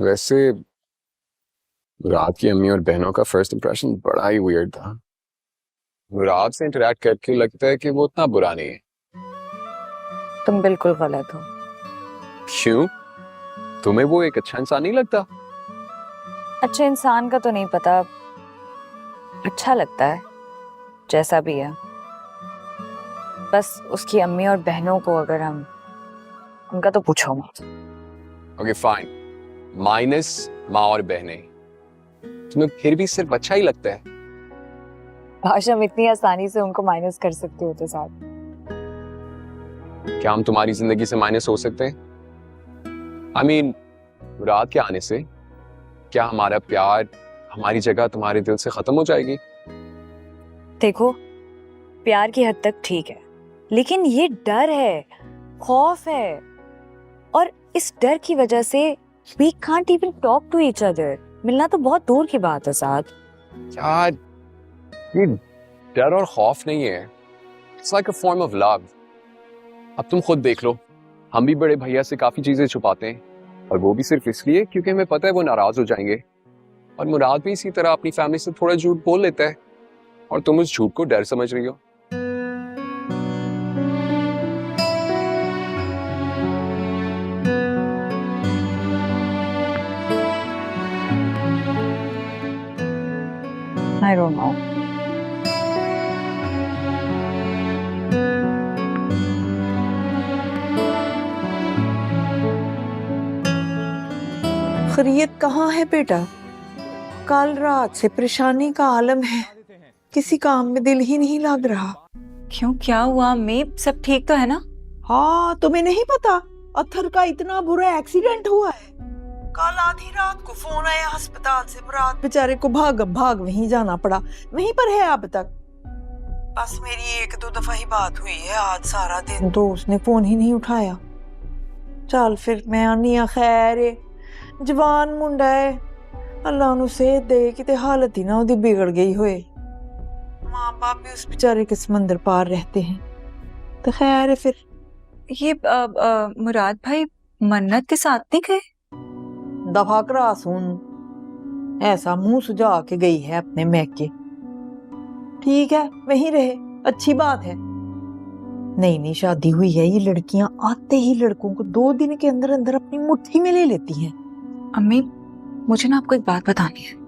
वैसे मुराद की अम्मी और बहनों का फर्स्ट इंप्रेशन बड़ा ही वियर्ड था। मुराद से इंटरेक्ट करके लगता है कि वो उतना बुरा नहीं है। तुम बिल्कुल गलत हो। क्यों? तुम्हें वो एक अच्छा इंसान नहीं लगता? अच्छे इंसान का तो नहीं पता, अच्छा लगता है जैसा भी है। बस उसकी अम्मी और बहनों को अगर हम उनका तो पूछो मत। ओके फाइन, माइनस माँ और बहनें, तुम्हें फिर भी सिर्फ अच्छा ही लगता है? भाषम इतनी आसानी से उनको माइनस कर सकते हो तो साथ। क्या हम तुम्हारी जिंदगी से माइनस हो सकते हैं? आई मीन, मुराद के आने से क्या हमारा प्यार, हमारी जगह तुम्हारे दिल से खत्म हो जाएगी? देखो, प्यार की हद तक ठीक है, लेकिन ये डर है, खौफ है, और इस डर की वजह से we can't even talk to each other। मिलना तो बहुत दूर की बात है साथ। यार, ये डर और खौफ नहीं है, it's like a form of love. अब तुम खुद देख लो, हम भी बड़े भैया से काफी चीजें छुपाते हैं, और वो भी सिर्फ इसलिए क्योंकि हमें पता है वो नाराज हो जाएंगे। और मुराद भी इसी तरह अपनी फैमिली से थोड़ा झूठ बोल लेता है, और तुम उस झूठ को डर समझ रही हो। I don't know। खैरियत कहाँ है बेटा? कल रात से परेशानी का आलम है, किसी काम में दिल ही नहीं लग रहा। क्यों, क्या हुआ अम्मी? सब ठीक तो है ना? हाँ, तुम्हें नहीं पता अत्थर का इतना बुरा एक्सीडेंट हुआ है। कल आधी रात को फोन आया अस्पताल से, मुराद बेचारे को भाग वहीं जाना पड़ा, वहीं पर है अब तक। बस मेरी एक दो दफा ही बात हुई है, आज सारा दिन तो उसने फोन ही नहीं उठाया। चल फिर मैं आनी आ, खैर है, जवान मुंडा है, अल्लाह नु सेहत दे, किते हालत ही ना उदी बिगड़ गई होए। माँ बाप भी उस बेचारे के समंदर पार रहते हैं, तो खैर है फिर। ये मुराद भाई मन्नत के साथ नहीं गए? दफा करा सुन, ऐसा मुंह सुझा के गई है अपने मैके। ठीक है, वहीं रहे, अच्छी बात है। नई नई शादी हुई है, ये लड़कियां आते ही लड़कों को 2 दिन के अंदर अंदर अपनी मुट्ठी में ले लेती हैं। अम्मी, मुझे ना आपको एक बात बतानी है।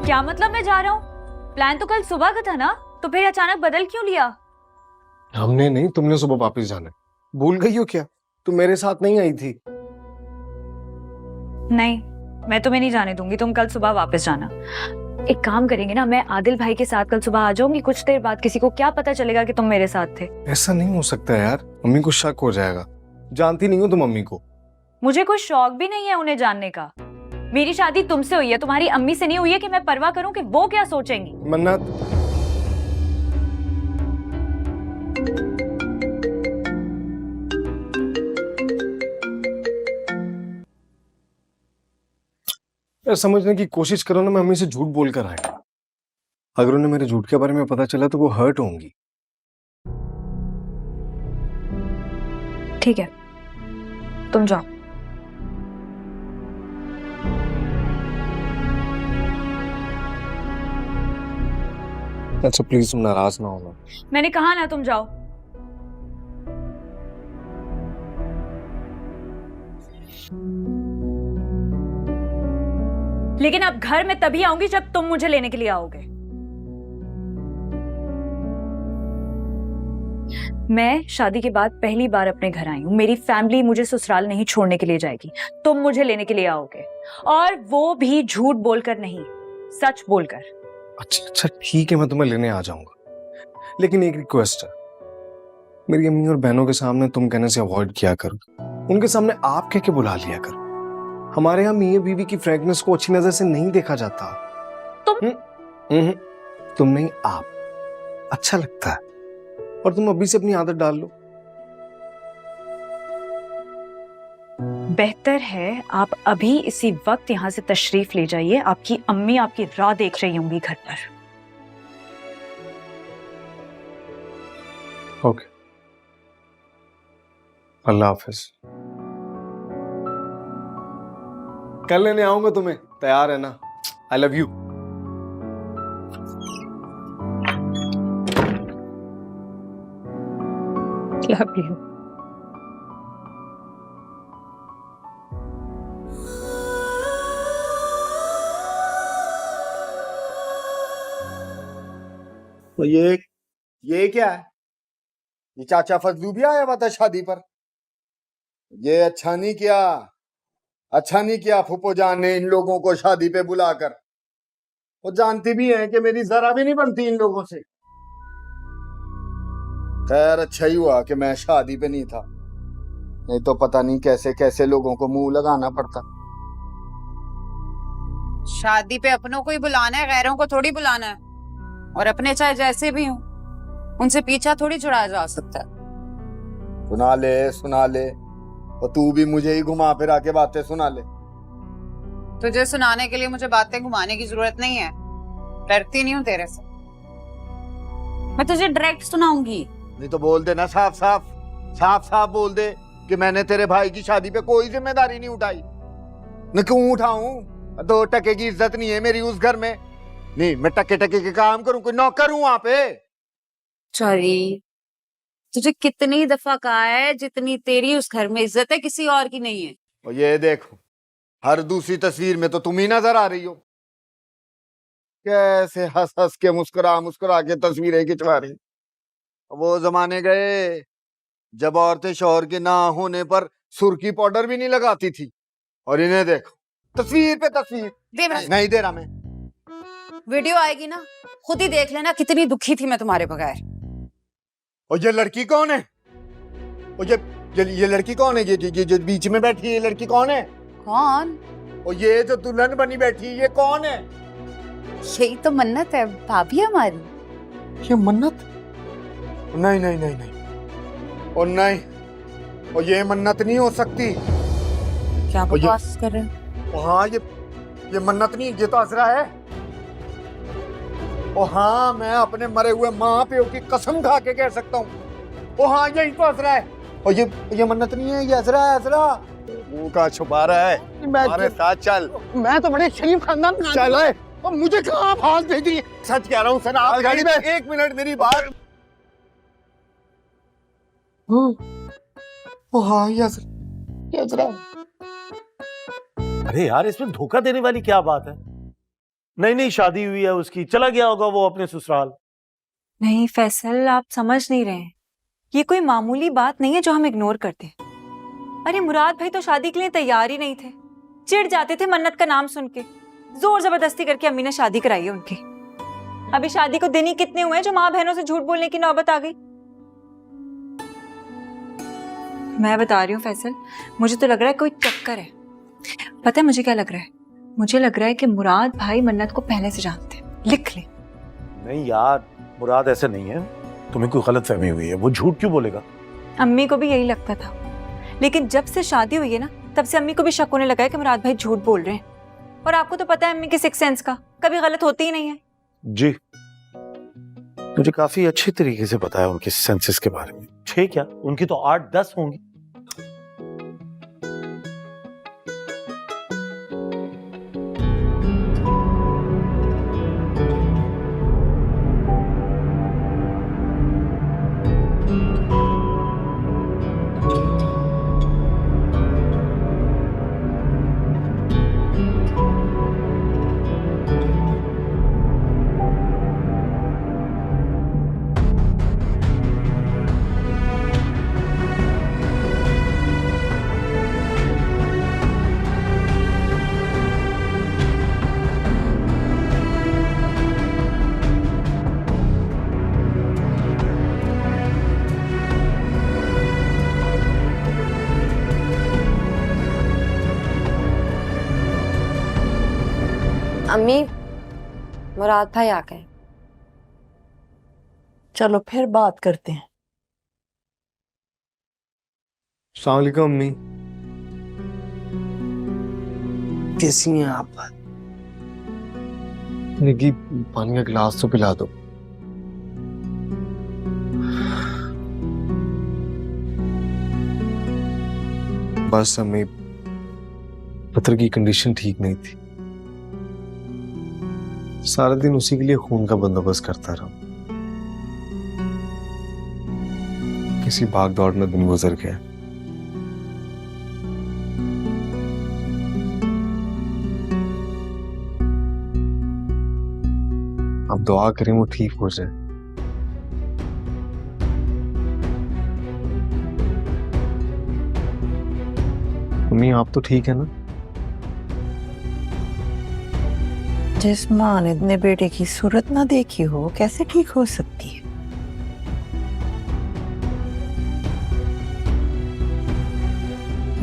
क्या मतलब मैं जा रहा हूँ? प्लान तो कल सुबह का था ना, तो फिर अचानक बदल क्यों लिया? हमने नहीं, तुमने सुबह वापस जाना है। भूल गई हो क्या? तुम मेरे साथ नहीं आई थी। नहीं, मैं तुम्हें नहीं जाने दूंगी, तुम कल सुबह वापस जाना। एक काम करेंगे ना, मैं आदिल भाई के साथ कल सुबह आ जाऊंगी, कुछ देर बाद किसी को क्या पता चलेगा कि तुम मेरे साथ थे। ऐसा नहीं हो सकता यार, मम्मी को शक हो जाएगा। जानती नहीं हो तुम मम्मी को। मुझे कोई शौक भी नहीं है उन्हें जानने का। मेरी शादी तुमसे हुई है, तुम्हारी अम्मी से नहीं हुई है कि मैं परवाह करूं कि वो क्या सोचेंगी। मन्नत, यार समझने की कोशिश करो ना, मैं मम्मी से झूठ बोल कर आया। अगर उन्हें मेरे झूठ के बारे में पता चला तो वो हर्ट होंगी। ठीक है, तुम जाओ। अच्छा प्लीज तुम नाराज ना होना। मैंने कहा ना, तुम जाओ। लेकिन अब घर में तभी आऊंगी जब तुम मुझे लेने के लिए आओगे। मैं शादी के बाद पहली बार अपने घर आई हूँ, मेरी फैमिली मुझे ससुराल नहीं छोड़ने के लिए जाएगी, तुम मुझे लेने के लिए आओगे, और वो भी झूठ बोलकर नहीं, सच बोलकर। अच्छा ठीक है, मैं तुम्हें लेने आ जाऊंगा, लेकिन एक रिक्वेस्ट है, मेरी अम्मी और बहनों के सामने तुम कहने से अवॉइड किया करो, उनके सामने आप कह के बुला लिया करो। हमारे यहाँ मियां बीवी की फ्रेगनेस को अच्छी नजर से नहीं देखा जाता। तुम तुम नहीं, आप। अच्छा लगता है। और तुम अभी से अपनी आदत डाल लो। बेहतर है आप अभी इसी वक्त यहाँ से तशरीफ ले जाइए। आपकी अम्मी आपकी राह देख रही होंगी घर पर। ओके, अल्लाह हाफिज। कल लेने आऊंगा तुम्हें, तैयार है ना? I love you. Love you. तो ये क्या है? ये चाचा फजलू भी आया हुआ था शादी पर। ये अच्छा नहीं किया फूफो जान ने इन लोगों को शादी पे बुलाकर। वो जानती भी हैं कि मेरी जरा भी नहीं बनती इन लोगों से। खैर अच्छा ही हुआ कि मैं शादी पे नहीं था, नहीं तो पता नहीं कैसे कैसे लोगों को मुंह लगाना पड़ता। शादी पे अपनों को ही बुलाना है, गैरों को थोड़ी बुलाना है। और अपने चाहे जैसे भी हों, उनसे पीछा थोड़ी छुड़ाया जा सकता है। सुना ले और तू भी मुझे ही घुमा फिरा के बातें सुना ले। तुझे सुनाने के लिए मुझे बातें घुमाने की जरूरत नहीं है। डरती नहीं हूँ तेरे से। मैं तुझे डायरेक्ट सुनाऊंगी। नहीं तो बोल दे ना, साफ बोल दे कि मैंने तेरे भाई की शादी पे कोई जिम्मेदारी नहीं उठाई। न क्यों उठाऊं? 2 टके की इज्जत नहीं है मेरी उस घर में। नहीं, मैं टके के काम करूं, कोई नौकर हूं वहां पे? सॉरी, तुझे कितनी दफा कहा है जितनी तेरी उस घर में इज्जत है किसी और की नहीं है। और ये देखो, हर दूसरी तस्वीर में तो तुम ही नजर आ रही हो। कैसे हंस हंस के मुस्कुरा के तस्वीरें खिंचवा रही। वो जमाने गए जब औरतें शौहर के ना होने पर सुर्खी पाउडर भी नहीं लगाती थी। और इन्हें देखो, तस्वीर पे तस्वीर। नहीं दे रहा मैं। वीडियो आएगी ना, खुद ही देख लेना कितनी दुखी थी मैं तुम्हारे बगैर। और ये लड़की कौन है? और ये लड़की कौन है? ये जो बीच में बैठी है, ये लड़की कौन है? कौन? और ये जो दुल्हन बनी बैठी है, ये कौन है? यही तो मन्नत है भाभी हमारी। ये मन्नत? नहीं। और नहीं, और ये मन्नत नहीं हो सकती। क्या बकवास कर रहे हो? हाँ, ये मन्नत नहीं, ये तो असरा है। ओ हाँ, मैं अपने मरे हुए माँ प्यो की कसम खा के कह सकता हूँ। ओ हाँ, यही तो असरा है। और ये मन्नत नहीं है, ये असरा है, असरा। मुंह का छुपा रहा है। हमारे साथ चल। मैं तो बड़े शरीफ खानदान का चल है। और मुझे कहाँ आप हाथ भेज रही है? सच कह रहा हूँ सर, आप गाड़ी में। 1 मिनट मेरी बात। ओ हाँ, ये असरा। अरे यार, इसमें धोखा देने वाली क्या बात है? नई शादी हुई है उसकी, चला गया होगा वो अपने ससुराल। नहीं फैसल, आप समझ नहीं रहे हैं। ये कोई मामूली बात नहीं है जो हम इग्नोर करते हैं। अरे मुराद भाई तो शादी के लिए तैयार ही नहीं थे। चिढ़ जाते थे मन्नत का नाम सुन के। जोर जबरदस्ती करके अम्मी ने शादी कराई है उनकी। अभी शादी को दिन ही कितने हुए हैं जो माँ बहनों से झूठ बोलने की नौबत आ गई। मैं बता रही हूँ फैसल, मुझे तो लग रहा है कोई चक्कर है। पता है मुझे क्या लग रहा है? मुझे लग रहा है कि मुराद भाई मन्नत को पहले से जानते हैं। लिख ले। नहीं यार, मुराद ऐसे नहीं है। तुम्हें कोई गलतफहमी हुई है। वो झूठ क्यों बोलेगा? अम्मी को भी यही लगता था, लेकिन जब से शादी हुई है ना, तब से अम्मी को भी शक होने लगा है कि मुराद भाई झूठ बोल रहे हैं। और आपको तो पता है अम्मी के सिक्स सेंस का, कभी गलत होती ही नहीं है। जी, मुझे काफी अच्छे तरीके से पता है उनके सेंसेस के बारे में। 6 क्या, उनकी तो 8-10 होंगी। अम्मी, मुराद भाई आ गए। चलो फिर बात करते हैं। अस्सलाम वालेकुम अम्मी। कैसी हैं आप? निकी, पानी का गिलास तो पिला दो। बस अम्मी, पत्थर की कंडीशन ठीक नहीं थी। सारा दिन उसी के लिए खून का बंदोबस्त करता रहा। किसी भाग दौड़ में दिन गुजर गया। अब दुआ करें वो ठीक हो जाए। मम्मी, आप तो ठीक है ना? जिस माँ ने अपने बेटे की सूरत ना देखी हो, कैसे ठीक हो सकती है?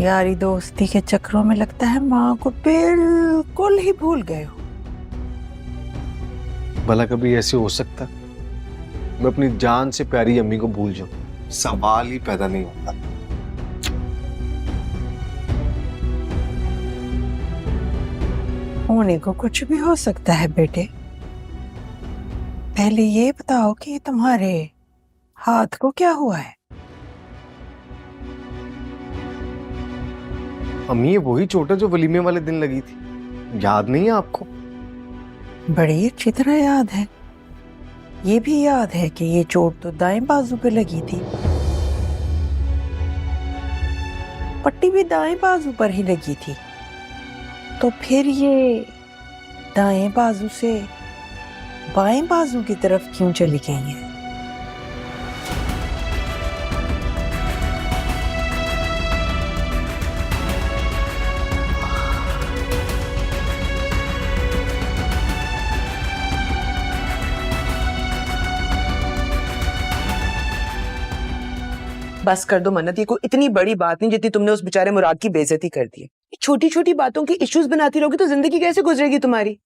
यारी दोस्ती के चक्रों में लगता है माँ को बिल्कुल ही भूल गए हो। भला कभी ऐसे हो सकता मैं अपनी जान से प्यारी अम्मी को भूल जाऊं? सवाल ही पैदा नहीं होता। होने को कुछ भी हो सकता है बेटे। पहले ये बताओ कि तुम्हारे हाथ को क्या हुआ है? अम्मी, ये वही चोट है जो वलीमे वाले दिन लगी थी, याद नहीं है आपको? बड़ी अच्छी तरह याद है। ये भी याद है कि ये चोट तो दाएं बाजू पे लगी थी। पट्टी भी दाएं बाजू पर ही लगी थी। तो फिर ये दाएं बाजू से बाएं बाजू की तरफ क्यों चली गई है? बस कर दो मन्नत, ये कोई इतनी बड़ी बात नहीं जितनी तुमने उस बेचारे मुराद की बेइज्जती कर दी है। छोटी छोटी बातों की इश्यूज बनाती रहोगी तो जिंदगी कैसे गुजरेगी तुम्हारी?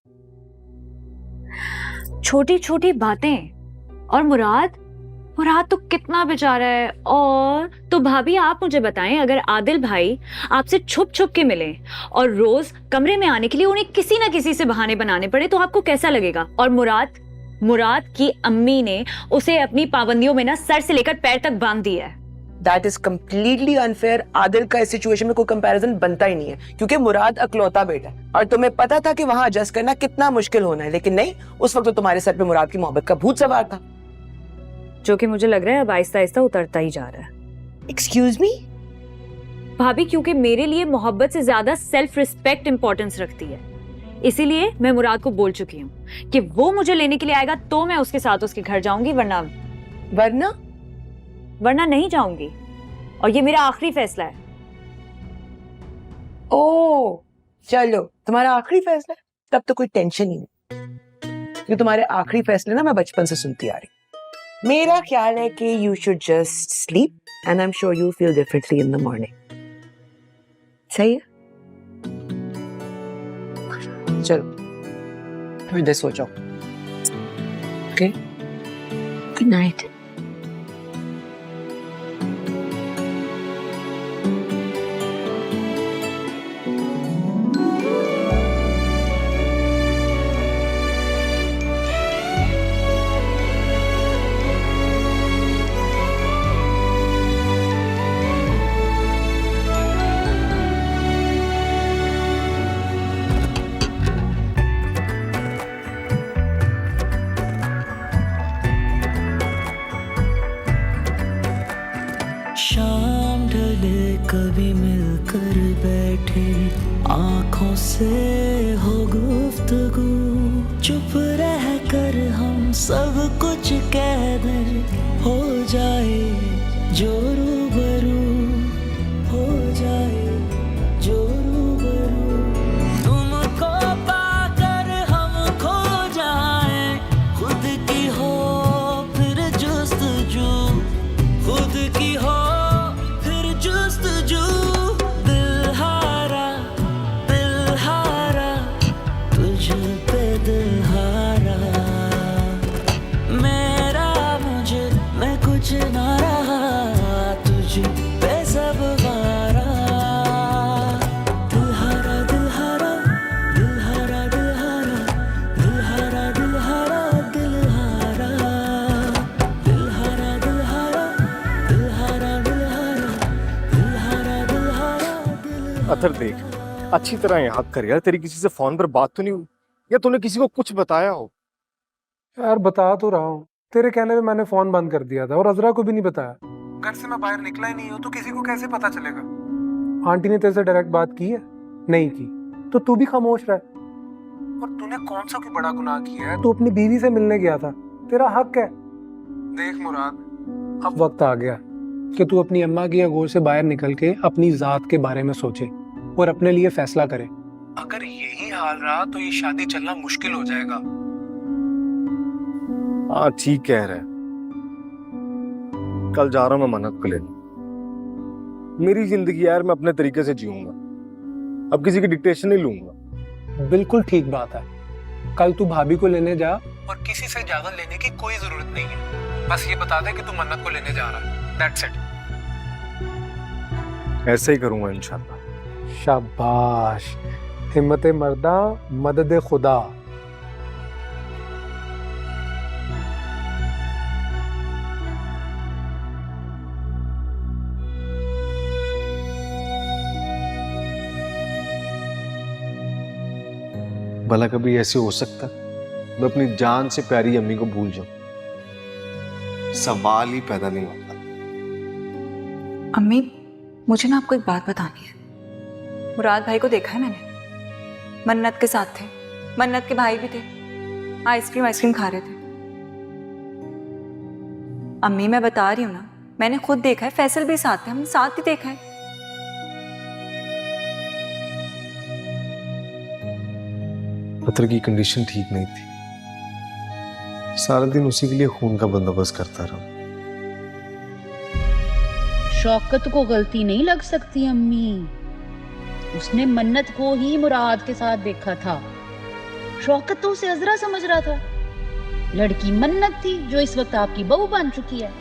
छोटी छोटी बातें। और मुराद तो कितना बेचारा है। और तो भाभी, आप मुझे बताएं, अगर आदिल भाई आपसे छुप छुप के मिले और रोज कमरे में आने के लिए उन्हें किसी ना किसी से बहाने बनाने पड़े तो आपको कैसा लगेगा? और मुराद की अम्मी ने उसे अपनी पाबंदियों में ना सर से लेकर पैर तक बांध दिया है। That is completely unfair. Adil का इस सिचुएशन में कोई कंपैरिजन बनता ही नहीं है, क्योंकि मुराद अकलौता बेटा है और तुम्हें पता था कि वहां एडजस्ट करना कितना मुश्किल होना है। लेकिन नहीं, उस वक्त तो तुम्हारे सर पे मुराद की मोहब्बत का भूत सवार था, जो कि मुझे लग रहा है अब आहिस्ता आहिस्ता उतरता ही जा रहा है। एक्सक्यूज मी भाभी, क्योंकि मेरे लिए मोहब्बत से ज्यादा सेल्फ रिस्पेक्ट इंपॉर्टेंस रखती है, इसीलिए मैं मुराद को बोल चुकी हूँ कि वो मुझे लेने के लिए आएगा तो मैं उसके साथ उसके घर जाऊंगी, वरना नहीं जाऊंगी। और ये मेरा आखिरी फैसला है। ओ चलो, तुम्हारा आखिरी फैसला है, तब तो कोई टेंशन ही नहीं, क्योंकि तुम्हारे आखिरी फैसले ना मैं बचपन से सुनती आ रही। मेरा ख्याल है कि you should just sleep and I am sure you feel differently in the morning. सही है? चलो थोड़ी देर सो जाओ। Okay, good night. शाम ढले कभी मिलकर बैठे, आंखों से हो गुफ्तगू, चुप रह कर हम सब कुछ कह दें, हो जाए जो रूबरू, हो जाए जो रूबरू। तुमको पाकर हम खो जाए, खुद की हो फिर जुस्तजू, खुद की हो फिर जुस्तजू। दिल हारा तुझ पे दिल हारा, मेरा मुझे मैं कुछ ना रहा, तुझ पे सब वारा। अत्थर देख, अच्छी तरह याद कर यार, तेरी किसी से फोन पर बात तो नहीं हुई, या तूने किसी को कुछ बताया हो? यार बता तो रहा हूँ, तेरे कहने पे मैंने फोन बंद कर दिया था और अजरा को भी नहीं बताया। घर से मैं बाहर निकला ही नहीं हूँ तो किसी को कैसे पता चलेगा? आंटी ने तेरे से डायरेक्ट बात की है? नहीं की, तो तू भी खामोश रह। और तूने कौन सा कोई बड़ा गुनाह किया है? तू अपनी बीवी से मिलने गया था, तेरा हक है। देख मुराद, अब वक्त आ गया कि तू अपनी अम्मा की आगोश से बाहर निकल के अपनी जात के बारे में सोचे और अपने लिए फैसला करे। अगर यही हाल रहा तो ये शादी चलना मुश्किल हो जाएगा। हाँ ठीक कह रहा है, कल जा रहा हूं मैं मन्नत को लेने। मेरी जिंदगी यार, मैं अपने तरीके से जीऊंगा, अब किसी की डिक्टेशन नहीं लूंगा। बिल्कुल ठीक बात है, कल तू भाभी को लेने जा और किसी से इजाजत लेने की कोई जरूरत नहीं है। बस ये बता दे कि तू मन्नत को लेने जा रहा है, दैट्स इट। ऐसे ही करूंगा इंशाल्लाह। शाबाश, हिम्मत मर्दा मदद खुदा। भला कभी ऐसे हो सकता मैं अपनी जान से प्यारी अम्मी को भूल जाऊं? सवाल ही पैदा नहीं होता। अम्मी, मुझे ना आपको एक बात बतानी है। मुराद भाई को देखा है मैंने, मन्नत के साथ थे, मन्नत के भाई भी थे, आइसक्रीम खा रहे थे। अम्मी मैं बता रही हूँ ना, मैंने खुद देखा है, फैसल भी साथ थे, हमने साथ ही देखा है। पत्थर की कंडीशन ठीक नहीं थी, सारा दिन उसी के लिए खून का बंदोबस्त करता रहा। शौकत को गलती नहीं लग सकती अम्मी, उसने मन्नत को ही मुराद के साथ देखा था। शौकत तो उसे अजरा समझ रहा था, लड़की मन्नत थी जो इस वक्त आपकी बहू बन चुकी है।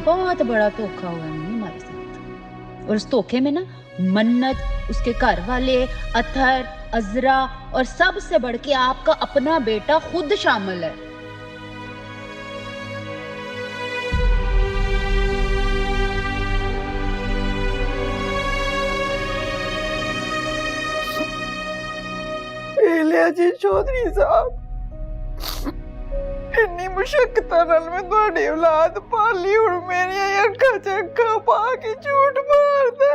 बहुत बड़ा धोखा हुआ अम्मी हमारे साथ, और उस धोखे में ना मन्नत, उसके घर वाले, अथर, अजरा और सबसे बढ़ के आपका अपना बेटा खुद शामिल है। जी चौधरी साहब, इन्नी मुशक्कतां नाल मैं तुहाडी औलाद पाली, हुण मेरियां अक्खां च अक्खां पा के झूठ मारदा।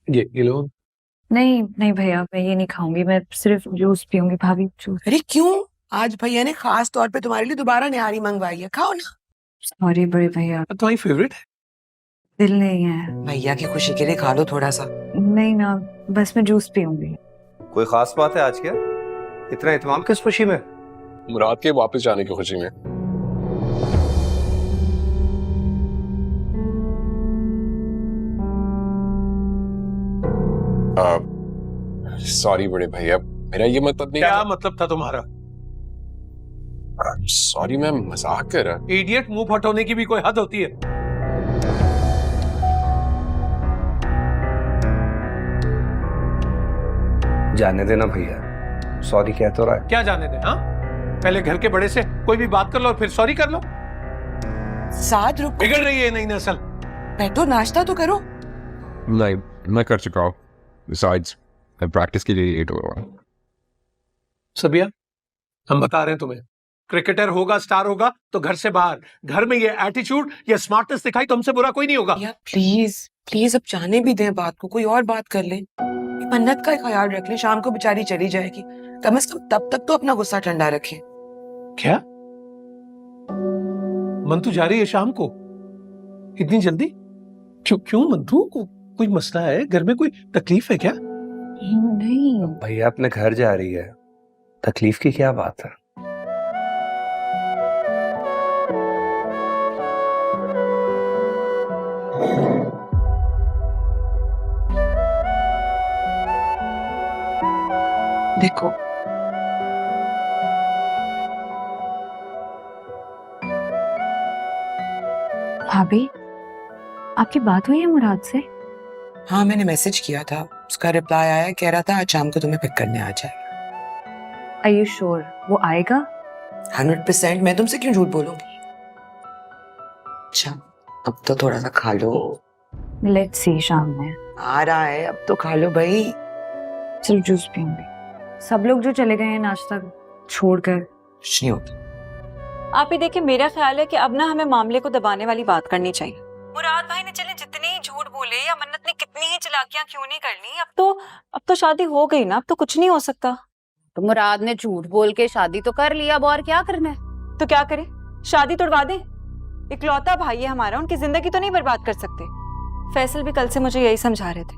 ये लो। नहीं नहीं भैया, मैं ये नहीं खाऊंगी, मैं सिर्फ जूस पीऊंगी। भाभी जूस। अरे क्यों? आज भैया ने खास तौर पे तुम्हारे लिए दोबारा निहारी मंगवाई है, खाओ ना। सॉरी बड़े भैया, तुम्हारी फेवरेट है। दिल नहीं है। भैया की खुशी के लिए खा लो थोड़ा सा। नहीं ना, बस मैं जूस पीऊंगी। कोई खास बात है आज क्या? इतना इत्मीनान किस खुशी में? मुराद के वापस जाने की खुशी में। सॉरी बड़े भैया, मेरा ये मतलब नहीं। क्या मतलब था तुम्हारा? सॉरी, मैं मजाक कर रहा। इडियट, मुंह फटोने की भी कोई हद होती है? जाने देना भैया, सॉरी कह तो रहा है। क्या जाने दे? हाँ, पहले घर के बड़े से कोई भी बात कर लो फिर सॉरी कर लो। साथ रुक, बिगड़ रही है नई नस्ल। बैठो, नाश्ता तो करो। नहीं, मैं कर चुका हूँ। Besides, मैं प्रैक्टिस के लिए लेट हो रहा हूँ। सबिया, हम बता रहे हैं तुम्हें, क्रिकेटर होगा, स्टार होगा तो घर से बाहर, घर में ये एटीट्यूड, ये स्मार्टनेस दिखाई तो हमसे बुरा कोई नहीं होगा। यार प्लीज प्लीज, अब जाने भी दें बात को, कोई और बात कर ले। मन्नत का ख्याल रख ले, शाम को बेचारी चली जाएगी, कम से कम तब तक तो अपना गुस्सा ठंडा रखे। क्या मंतु जा रही है शाम को? इतनी जल्दी? क्यों मंतु, कोई मसला है घर में? कोई तकलीफ है क्या? नहीं भैया अपने घर जा रही है, तकलीफ की क्या बात है? देखो भाभी, आपकी बात हुई है मुराद से? हाँ, मैंने मैसेज किया था, उसका रिप्लाई आया, कह रहा था आज शाम को तुम्हें पिक करने आ जाए। Are you sure वो आएगा? 100%। मैं तुमसे क्यों झूठ बोलूंगी? अच्छा, अब तो थोड़ा सा खा लो। लेट्स सी शाम में। आ रहा है, अब तो खा लो भाई। चलो जूस पीऊंगी। सब लोग जो चले गए हैं नाश्ता छोड़कर। कुछ नहीं होता। आप ही देखिए, मेरा ख्याल है कि अब ना हमें मामले को दबाने वाली बात करनी चाहिए। मुराद भाई ने चले जितने ही झूठ बोले या मन्नत ने कितनी ही चालाकियां क्यों नहीं कर ली, अब तो शादी हो गई ना, अब तो कुछ नहीं हो सकता। तो मुराद ने झूठ बोल के शादी तो कर लिया, अब और क्या करना है? तो क्या करे, शादी तोड़वा दे? इकलौता भाई है हमारा, उनकी जिंदगी तो नहीं बर्बाद कर सकते। फैसल भी कल से मुझे यही समझा रहे थे,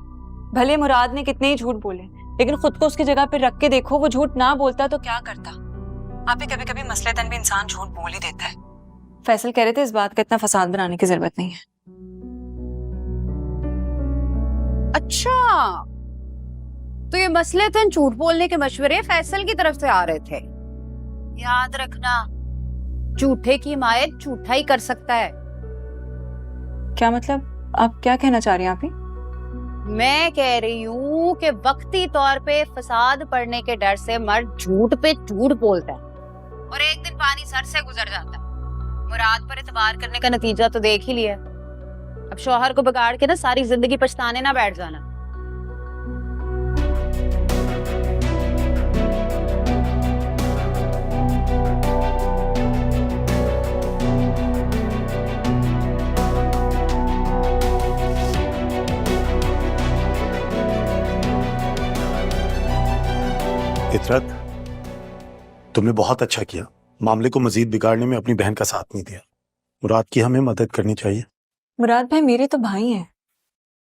भले मुराद ने कितने ही झूठ बोले, लेकिन खुद को उसकी जगह पे रख के देखो, वो झूठ ना बोलता तो क्या करता। आप ही कभी कभी मसलेतन भी इंसान झूठ बोल ही देता है। फैसल कह रहे थे इस बात का इतना फसाद बनाने की जरूरत नहीं है। अच्छा, तो ये मसलेतन झूठ बोलने के मशवरे फैसल की तरफ से आ रहे थे। याद रखना, झूठे की हिमायत झूठा ही कर सकता है। क्या मतलब, आप क्या कहना चाह रही हैं आप ही? मैं कह रही हूँ कि वक्ती तौर पे फसाद पड़ने के डर से मर्द झूठ पे झूठ बोलता है और एक दिन पानी सर से गुजर जाता है। मुराद पर एतबार करने का नतीजा तो देख ही लिया। अब शौहर को बिगाड़ के ना सारी जिंदगी पछताने ना बैठ जाना। इतरत, तुमने बहुत अच्छा किया, मामले को मजीद बिगाड़ने में अपनी बहन का साथ नहीं दिया। मुराद की हमें मदद करनी चाहिए। मुराद भाई मेरे तो भाई हैं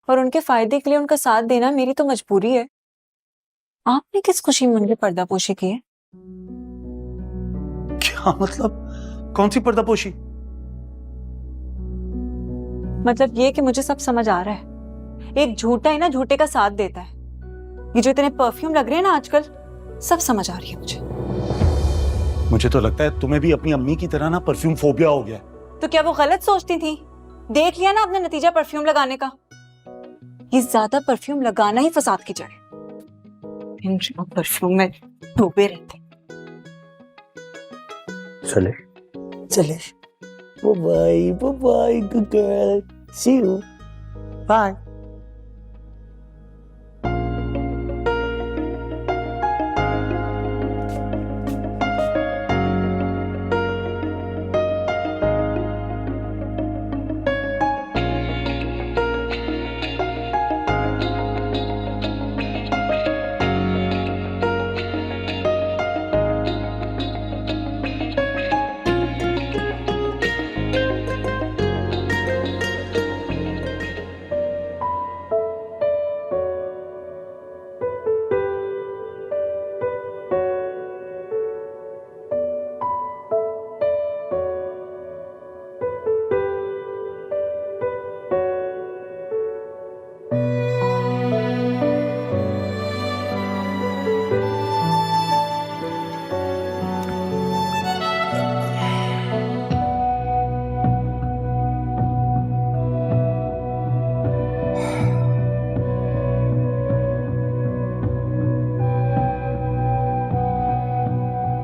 और उनके फायदे के लिए उनका साथ देना मेरी तो मजबूरी है। आपने किस खुशी में उनके पर्दापोशी की है? क्या मतलब, कौन सी पर्दापोशी? मतलब ये कि मुझे सब समझ आ रहा है, एक झूठा ही ना झूठे का साथ देता है। ये जो इतने परफ्यूम लग रहे हैं ना आजकल, सब समझ आ रही है मुझे। मुझे तो लगता है तुम्हें भी अपनी अम्मी की तरह ना परफ्यूम फोबिया हो गया। तो क्या वो गलत सोचती थी? देख लिया ना अपना नतीजा परफ्यूम लगाने का। ये ज्यादा परफ्यूम लगाना ही फसाद की जड़ है। इन परफ्यूम में डूबे रहते। चले चले। Bye bye good girl, see you, bye.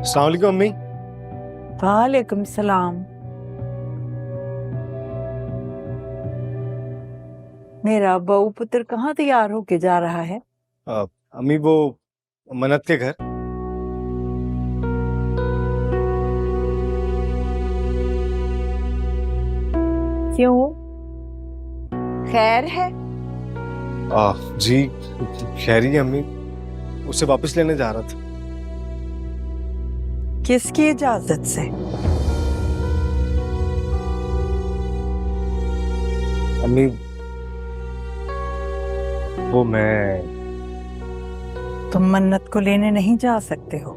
अस्सलाम वालेकुम अम्मी। वालेकुम सलाम। मेरा बहू पुत्र कहाँ तैयार होके जा रहा है? अम्मी वो मन्नत के घर। क्यों, खैर है? जी खैरी है अम्मी, उसे वापस लेने जा रहा था। किसकी इजाजत से? अम्मी वो मैं, तुम मन्नत को लेने नहीं जा सकते हो।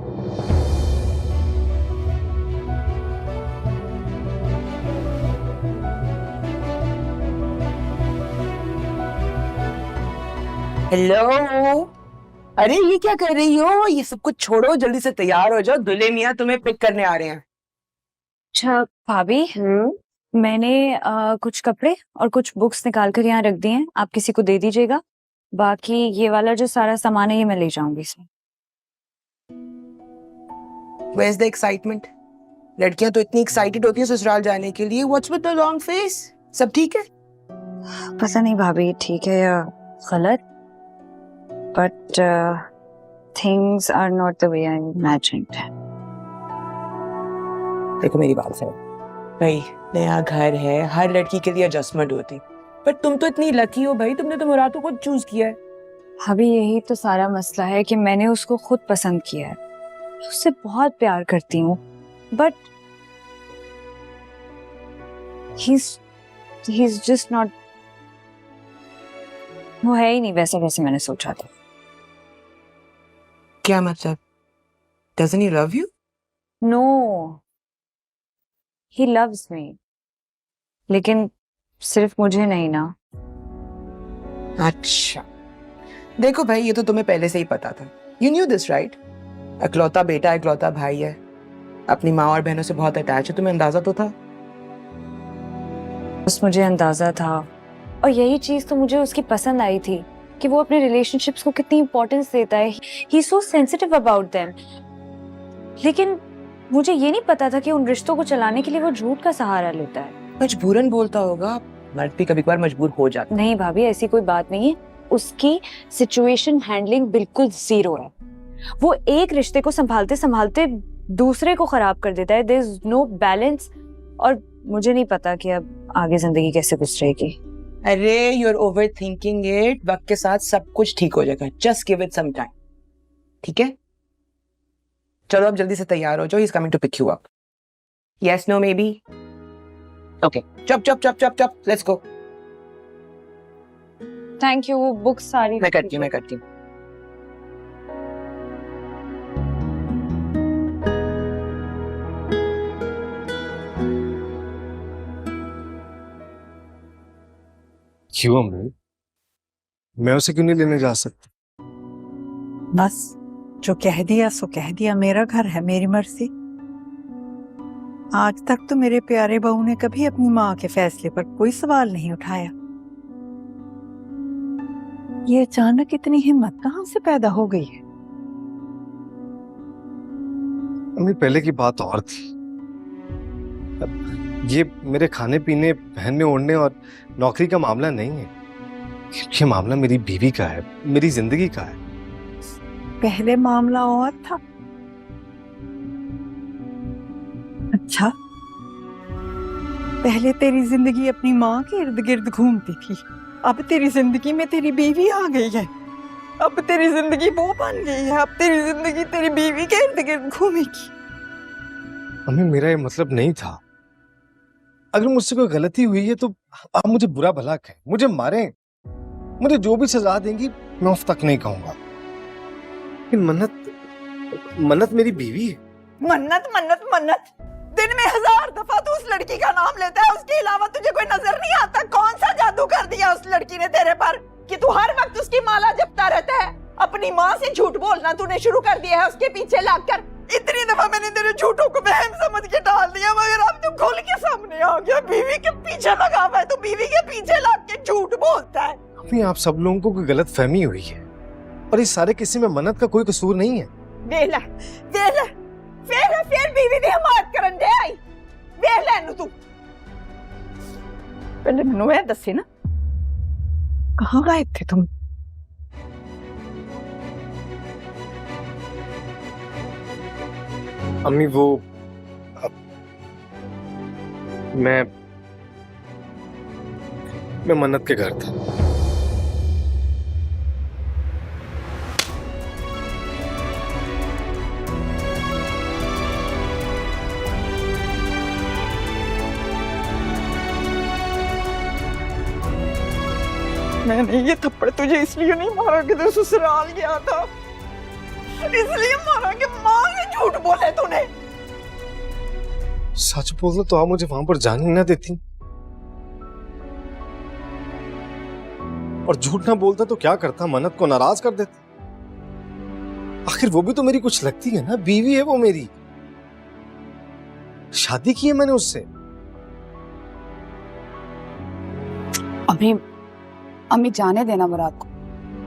हेलो, अरे ये क्या कर रही हो? ये सब कुछ छोड़ो, जल्दी से तैयार हो जाओ, दुल्हे मियाँ तुम्हें पिक करने आ रहे हैं। अच्छा भाभी, मैंने कुछ कपड़े और कुछ बुक्स निकाल कर यहाँ रख दिए हैं, आप किसी को दे दीजिएगा। बाकी ये वाला जो सारा सामान है ये मैं ले जाऊंगी इसमें। Where's the excitement? लड़कियां तो इतनी एक्साइटेड होती है ससुराल जाने के लिए। What's with the long face? सब ठीक है? पता नहीं भाभी ठीक है या गलत, but things are not the way I imagined. देखो मेरी बात सुनो भाई, नया घर है, हर लड़की के लिए एडजस्टमेंट होती, पर तुम तो इतनी लकी हो भाई, तुमने तो मुराद को खुद चूज किया है। भाभी यही तो सारा मसला है कि मैंने उसको खुद पसंद किया है, उससे बहुत प्यार करती हूँ, बट he's just not, वो है ही नहीं वैसा जैसे मैंने सोचा था। क्या मतलब? Doesn't he love you? No, he loves me, लेकिन सिर्फ मुझे नहीं ना। अच्छा देखो भाई, ये तो तुम्हें पहले से ही पता था। You knew this, right? इकलौता बेटा, इकलौता भाई है, अपनी माँ और बहनों से बहुत अटैच है, तुम्हें अंदाजा तो था। बस मुझे अंदाजा था, और यही चीज तो मुझे उसकी पसंद आई थी कि वो अपने रिलेशनशिप्स को कितनी इंपॉर्टेंस देता है। ही सो सेंसिटिव अबाउट देम। लेकिन मुझे ये नहीं पता था कि उन रिश्तों को चलाने के लिए वो झूठ का सहारा लेता है। मजबूरन बोलता होगा, मर्द भी कभी कभार मजबूर हो जाता। नहीं भाभी, ऐसी कोई बात नहीं है, उसकी सिचुएशन हैंडलिंग बिल्कुल जीरो है। वो एक रिश्ते को संभालते संभालते दूसरे को खराब कर देता है। देयर इज नो बैलेंस, और मुझे नहीं पता कि अब आगे जिंदगी कैसे गुजरेगी। अरे you are overthinking it, वक्त के साथ सब कुछ ठीक हो जाएगा, just give it some time, ठीक है? चलो अब जल्दी से तैयार हो जाओ, he is coming to pick you up. Yes, no, maybe? Okay, चप चप चप चप चप, let's go. Thank you. Books सारी मैं करती हूँ। क्यों अमृत? मैं उसे क्यों नहीं लेने जा सकता? बस जो कह दिया सो कह दिया, मेरा घर है, मेरी मर्जी। आज तक तो मेरे प्यारे बहू ने कभी अपनी माँ के फैसले पर कोई सवाल नहीं उठाया। ये अचानक इतनी हिम्मत कहाँ से पैदा हो गई है? अम्मी पहले की बात और थी। ये मेरे खाने पीने, पहनने ओढ़ने और नौकरी का मामला नहीं है। ये मामला मेरी बीवी का है, मेरी जिंदगी का है। पहले मामला और था। अच्छा, पहले तेरी जिंदगी अपनी माँ के इर्द गिर्द घूमती थी, अब तेरी जिंदगी में तेरी बीवी आ गई है। अब तेरी जिंदगी वो बन गई है, अब तेरी जिंदगी तेरी बीवी के इर्द गिर्द घूमेगी। अम्मी मेरा ये मतलब नहीं था। अगर मुझसे कोई गलती हुई है तो आप मुझे बुरा भला कहें, मुझे मारें, मुझे जो भी सजा देंगी मैं उस तक नहीं कहूंगा। लेकिन मन्नत मेरी बीवी है। मन्नत मन्नत मन्नत, दिन में 1000 दफा तू उस लड़की का नाम लेता है, उसके अलावा तुझे कोई नजर नहीं आता? कौन सा जादू कर दिया उस लड़की ने तेरे पर कि तू हर वक्त उसकी माला जपता रहता है? अपनी माँ से झूठ बोलना तूने शुरू कर दिया है उसके पीछे लागकर। इतनी दफा मैंने तेरे झूठों को वहम समझ के डाल दिया, मगर अब तू खुल के सामने आ गया। बीवी के पीछे लगा हुआ है, तू बीवी के पीछे लग के झूठ बोलता है। अम्मी आप सब लोगों को कोई गलत फहमी हुई है, और इस सारे किस्से में मन्नत का कोई कसूर नहीं है। वेला फिर बीवी दी हिमायत करन दे आई। वेख ले तू पहले मैनू ये दस्सी ना, कहाँ गए थे तुम? अम्मी वो मैं मन्नत के घर था। मैंने ये थप्पड़ तुझे इसलिए नहीं मारा कि तू ससुराल गया था, इसलिए मारा कि माँ ने झूठ बोले तूने। सच बोल तो आप मुझे वहां पर जाने ना देती, और झूठ ना बोलता तो क्या करता? मन्नत को नाराज कर देता। आखिर वो भी तो मेरी कुछ लगती है ना, बीवी है वो मेरी, शादी की है मैंने उससे। अभी अम्मी जाने देना मुराद को,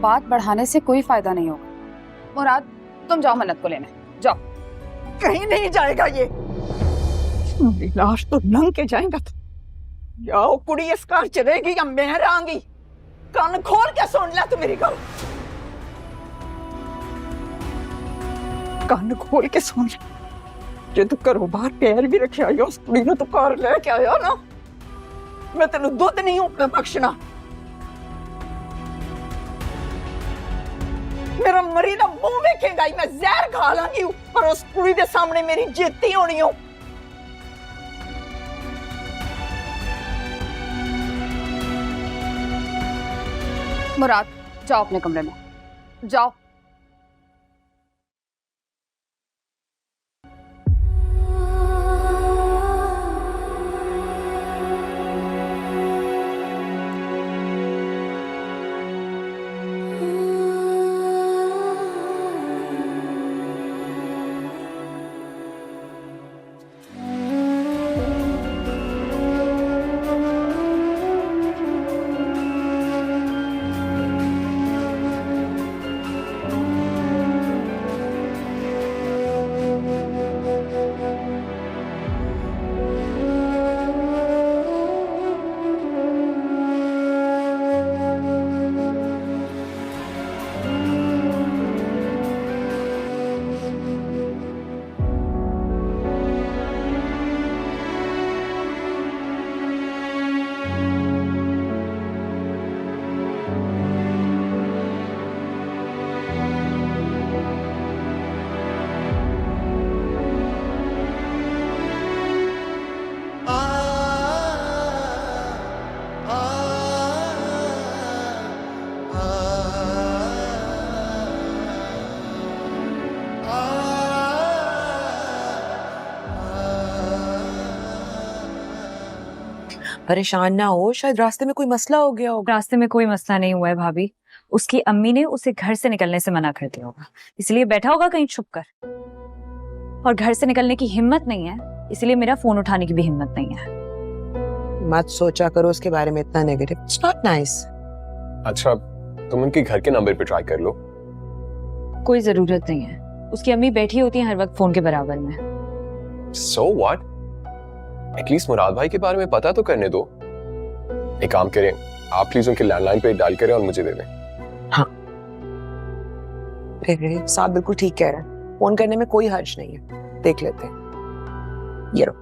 बात बढ़ाने से कोई फायदा नहीं होगा। मुराद तुम जाओ मन्नत को लेने, जाओ। कहीं नहीं जाएगा ये, मेरी लाश तो नंग के जाएगा। या वो कुड़ी इस घर च रहेगी या मैं रहांगी। कान खोल के सुन ले तू मेरी गल, कान खोल के सुन ले। जे तू घरों बाहर पैर भी रखे आया उस कुड़ी ने तू घर लेके आया ना, मैं तेन दुध नहीं हूं बख्शना। मेरा मरी का मुंह वेखेगा ही, मैं जहर खा लांगी और उस कुड़ी के सामने मेरी जेती होनी हो। मुराद जाओ अपने कमरे में, जाओ। परेशान ना हो, शायद रास्ते में कोई मसला हो गया होगा। रास्ते में कोई मसला नहीं हुआ है भाभी, उसकी अम्मी ने उसे घर से निकलने से मना कर दिया होगा, इसलिए बैठा होगा कहीं छुपकर। और घर से निकलने की हिम्मत नहीं है, इसलिए मेरा फोन उठाने की भी हिम्मत नहीं है। मत सोचा करो उसके बारे में इतना नेगेटिव, इट्स नॉट नाइस। अच्छा तुम उनके घर के नंबर पे ट्राई कर लो। कोई जरूरत नहीं है, उसकी अम्मी बैठी होती है हर वक्त फोन के बराबर में। So what? एटलीस्ट मुराद भाई के बारे में पता तो करने दो। एक काम करें, आप प्लीज उनके लैंडलाइन पे डायल करें और मुझे दे दें। हाँ साहब बिल्कुल ठीक कह रहे हैं, फोन करने में कोई हर्ज नहीं है, देख लेते हैं। ये लो।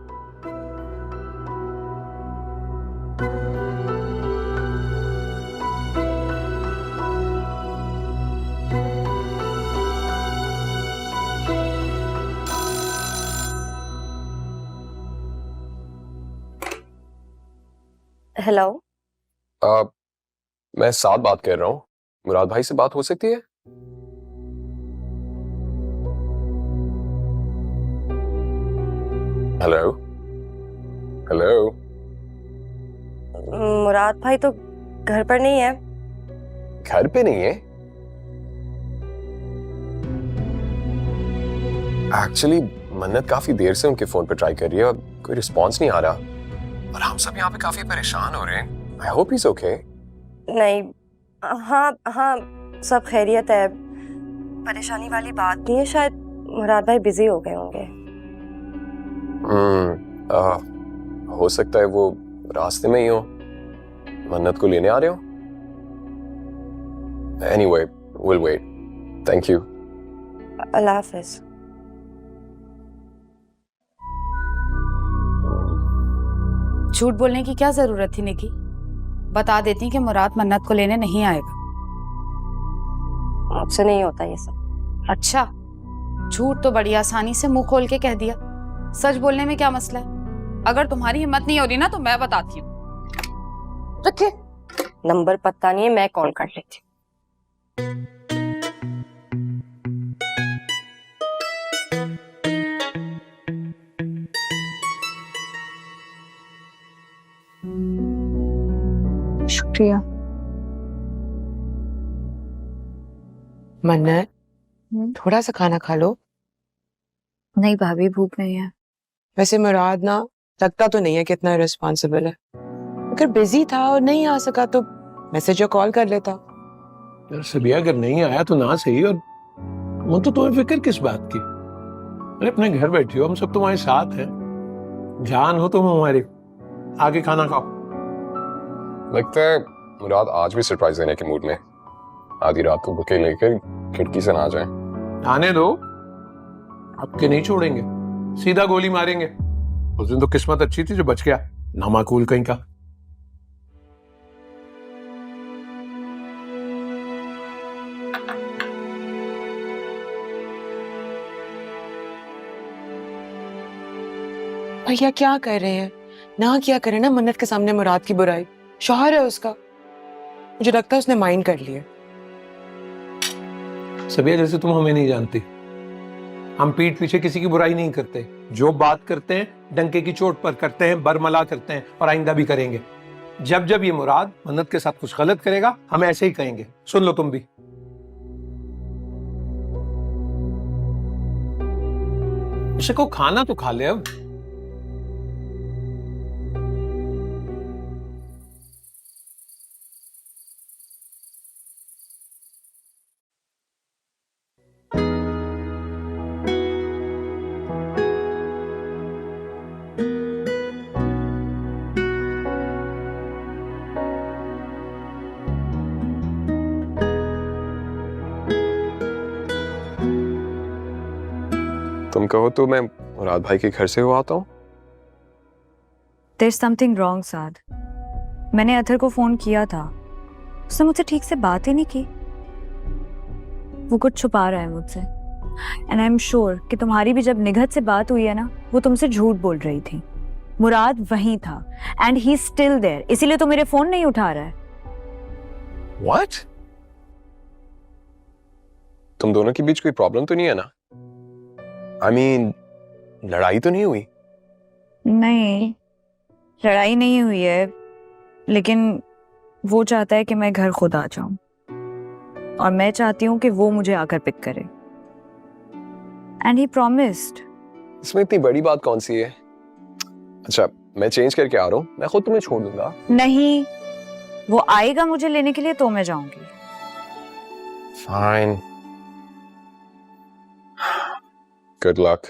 हेलो, मैं साथ बात कर रहा हूँ, मुराद भाई से बात हो सकती है? Hello hello. मुराद भाई तो घर पर नहीं है। घर पे नहीं है? एक्चुअली मन्नत काफी देर से उनके फोन पे ट्राई कर रही है और कोई रिस्पॉन्स नहीं आ रहा, और हम सब यहाँ पे काफी परेशान हो रहे हैं। I hope he is okay. नहीं, हाँ हाँ सब खैरियत है, परेशानी वाली बात नहीं है। शायद मुराद भाई बिजी हो गए होंगे। हो सकता है वो रास्ते में ही हो, मन्नत को लेने आ रहे हो। Anyway will wait, thank you. अल्लाह हाफिज। झूठ बोलने की क्या जरूरत थी निकी, बता देती कि मुराद मन्नत को लेने नहीं आएगा। आपसे नहीं होता ये सब। अच्छा, झूठ तो बड़ी आसानी से मुंह खोल के कह दिया, सच बोलने में क्या मसला है? अगर तुम्हारी हिम्मत नहीं हो रही ना तो मैं बताती हूँ। रखिए, नंबर पता नहीं है, मैं कॉल कर लेती हूँ। शुक्रिया। मन्नत, थोड़ा सा खाना खा लो। नहीं भाभी, भूख नहीं है। वैसे मुराद ना लगता तो नहीं है कि इतना रिस्पॉन्सिबल है। अगर बिजी था और नहीं आ सका तो मैसेज या कॉल कर लेता। यार सबिया, अगर नहीं आया तो ना सही, और वो तो तुम्हें फिक्र किस बात की? अरे अपने घर बैठी हो, हम सब तुम्हारे साथ हैं, जान हो तुम हमारे। आगे खाना खाओ। लगता है मुराद आज भी सरप्राइज देने के मूड में। आधी रात को बुके लेकर खिड़की से ना जाए। आने दो, आपके नहीं छोड़ेंगे, सीधा गोली मारेंगे। उस दिन तो किस्मत अच्छी थी जो बच गया, नामाकूल कहीं का। भैया क्या कर रहे हैं? ना क्या करें ना मन्नत के सामने मुराद की बुराई। शौहर है उसका, मुझे लगता है उसने माइंड कर लिया। सबिया, जैसे तुम हमें नहीं जानती, हम पीठ पीछे किसी की बुराई नहीं करते। जो बात करते हैं डंके की चोट पर करते हैं, बरमला करते हैं, और आइंदा भी करेंगे। जब जब ये मुराद मन्नत के साथ कुछ गलत करेगा, हम ऐसे ही कहेंगे। सुन लो तुम भी। उसे को खाना तो खा ले अब। तुम कहो तो मैं मुराद भाई के घर से हो आता हूँ। There's something wrong, साद। मैंने अथर को फोन किया था, उसने मुझसे ठीक से बात ही नहीं की। वो कुछ छुपा रहा है मुझसे। एंड आई एम श्योर कि तुम्हारी भी जब निगहत से बात हुई है ना, वो तुमसे झूठ बोल रही थी। मुराद वहीं था एंड ही स्टिल देयर, इसीलिए तो मेरे फोन नहीं उठा रहा है। What? तुम दोनों के बीच कोई प्रॉब्लम तो नहीं है ना? I mean, लड़ाई तो नहीं हुई? नहीं, लड़ाई नहीं हुई है, लेकिन वो चाहता है कि मैं घर खुद आ जाऊं, और मैं चाहती हूँ कि वो मुझे आकर पिक करे। And he promised. इसमें इतनी बड़ी बात कौन सी है? अच्छा, मैं चेंज करके आ रहा हूँ, मैं खुद तुम्हें छोड़ दूंगा। नहीं, वो आएगा मुझे लेने के लिए तो मैं जाऊंगी। Fine. Good luck.